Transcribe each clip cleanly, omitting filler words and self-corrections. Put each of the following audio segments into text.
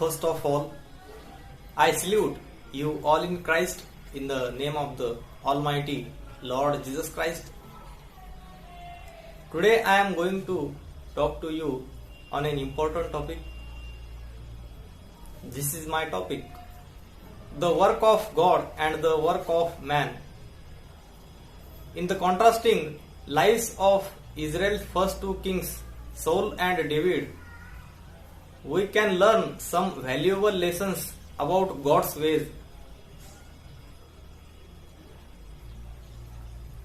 First of all, I salute you all in Christ in the name of the Almighty Lord Jesus Christ. Today I am going to talk to you on an important topic. This is my topic: the work of God and the work of man. In the contrasting lives of Israel's first two kings, Saul and David, we can learn some valuable lessons about God's ways.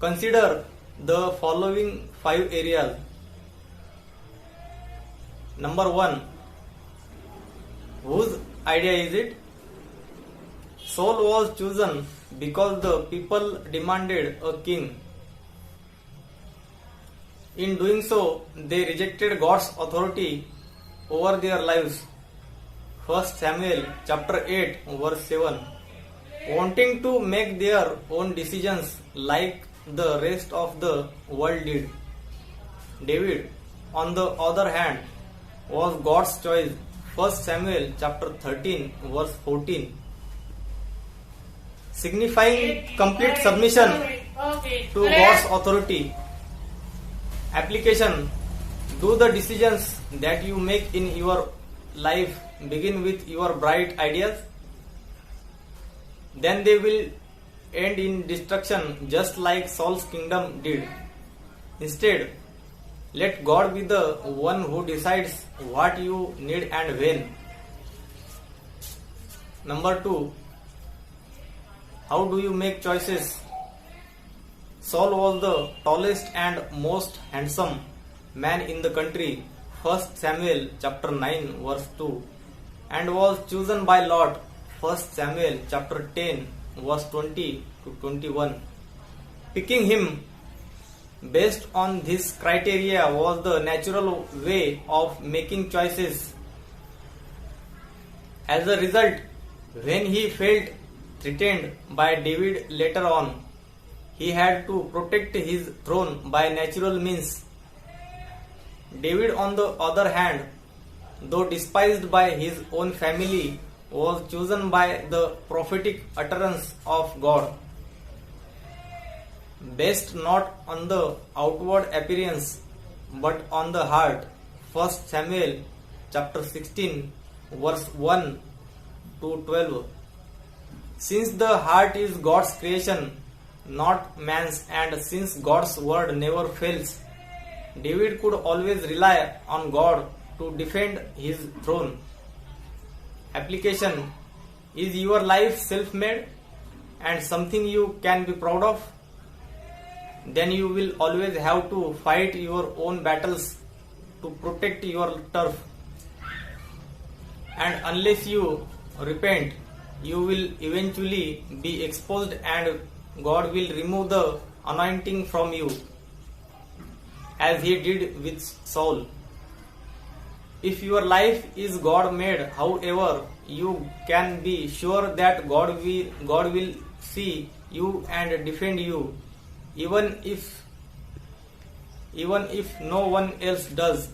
Consider the following 5 areas. Number 1. Whose idea is it? Saul was chosen because the people demanded a king. In doing so, they rejected God's authority over their lives. 1 Samuel chapter 8 verse 7. Wanting to make their own decisions like the rest of the world did. David, on the other hand, was God's choice. 1 Samuel chapter 13 verse 14. Signifying complete submission to God's authority. Application: do the decisions that you make in your life begin with your bright ideas? Then they will end in destruction just like Saul's kingdom did. Instead, let God be the one who decides what you need and when. Number 2. How do you make choices? Saul was the tallest and most handsome man in the country, 1 Samuel chapter 9 verse 2, and was chosen by Lot, 1 Samuel chapter 10 verse 20 to 21. Picking him based on this criteria was the natural way of making choices. As a result, when he felt threatened by David later on, he had to protect his throne by natural means. David, on the other hand, though despised by his own family, was chosen by the prophetic utterance of God. Based not on the outward appearance but on the heart. 1 Samuel chapter 16 verse 1 to 12. Since the heart is God's creation, not man's, and since God's word never fails, David could always rely on God to defend his throne. Application: is your life self-made and something you can be proud of? Then you will always have to fight your own battles to protect your turf. And unless you repent, you will eventually be exposed and God will remove the anointing from you, as he did with Saul. If your life is God-made, however, you can be sure that God will see you and defend you, even if no one else does.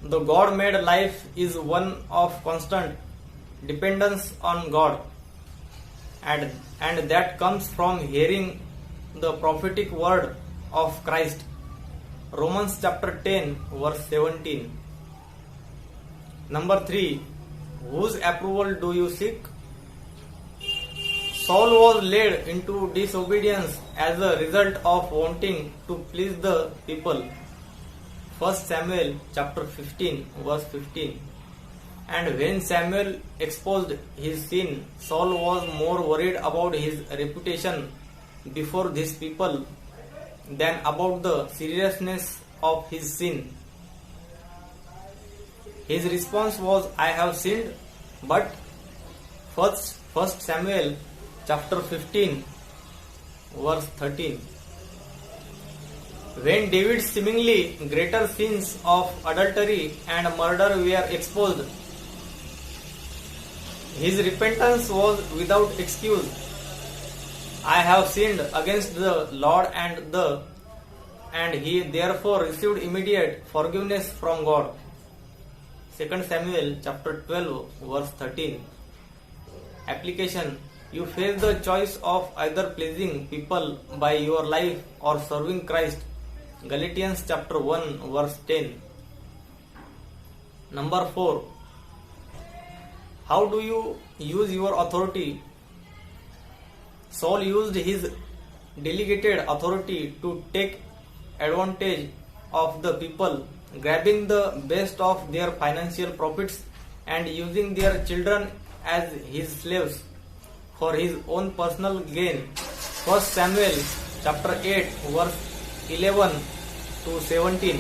The God-made life is one of constant dependence on God, and that comes from hearing the prophetic word of Christ. Romans chapter 10 verse 17. Number 3. Whose approval do you seek? Saul was led into disobedience as a result of wanting to please the people. 1 Samuel chapter 15 verse 15. And when Samuel exposed his sin, Saul was more worried about his reputation before these people than about the seriousness of his sin. His response was, I have sinned, but 1 Samuel chapter 15 verse 13. When David's seemingly greater sins of adultery and murder were exposed, his repentance was without excuse. I have sinned against the Lord, and he therefore received immediate forgiveness from God. 2 Samuel chapter 12 verse 13. Application: you face the choice of either pleasing people by your life or serving Christ. Galatians chapter 1 verse 10. Number 4. How do you use your authority? Saul used his delegated authority to take advantage of the people, grabbing the best of their financial profits and using their children as his slaves for his own personal gain. 1 Samuel chapter 8 verse 11 to 17.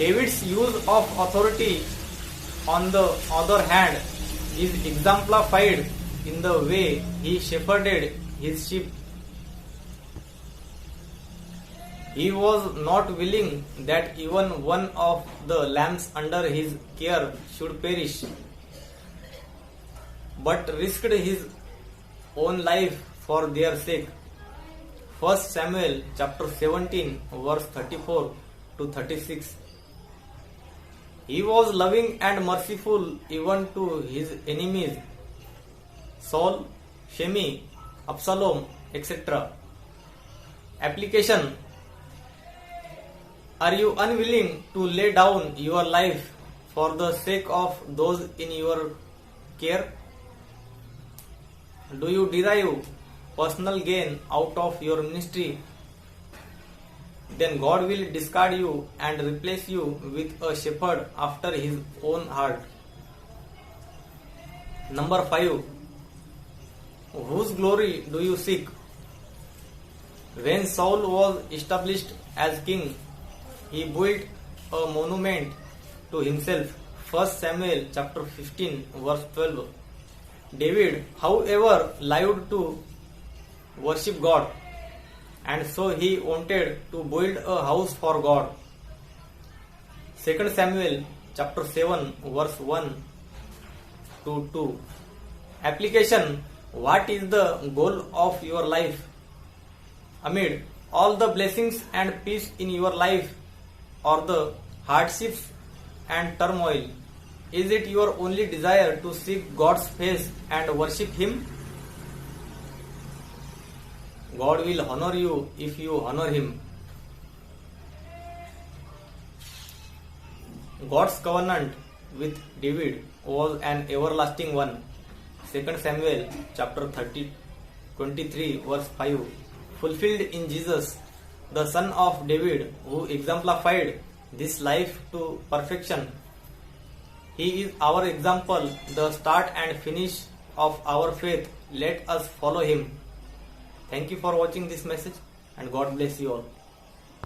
David's use of authority, on the other hand, is exemplified in the way he shepherded his sheep. He was not willing that even one of the lambs under his care should perish, but risked his own life for their sake. 1 Samuel chapter 17 verse 34 to 36. He was loving and merciful even to his enemies, Saul, Shimei, Absalom, etc. Application: are you unwilling to lay down your life for the sake of those in your care? Do you derive personal gain out of your ministry? Then God will discard you and replace you with a shepherd after his own heart. Number 5. Whose glory do you seek? When Saul was established as king, he built a monument to himself. 1 Samuel chapter 15 verse 12. David, however, lived to worship God, and so he wanted to build a house for God. 2 Samuel chapter 7 verse 1 to 2. Application: what is the goal of your life? Amid all the blessings and peace in your life, or the hardships and turmoil, is it your only desire to seek God's face and worship Him? God will honor you if you honor Him. God's covenant with David was an everlasting one. 2 Samuel chapter 23 verse 5. Fulfilled in Jesus, the son of David, who exemplified this life to perfection. He is our example, the start and finish of our faith. Let us follow him. Thank you for watching this message, and God bless you all.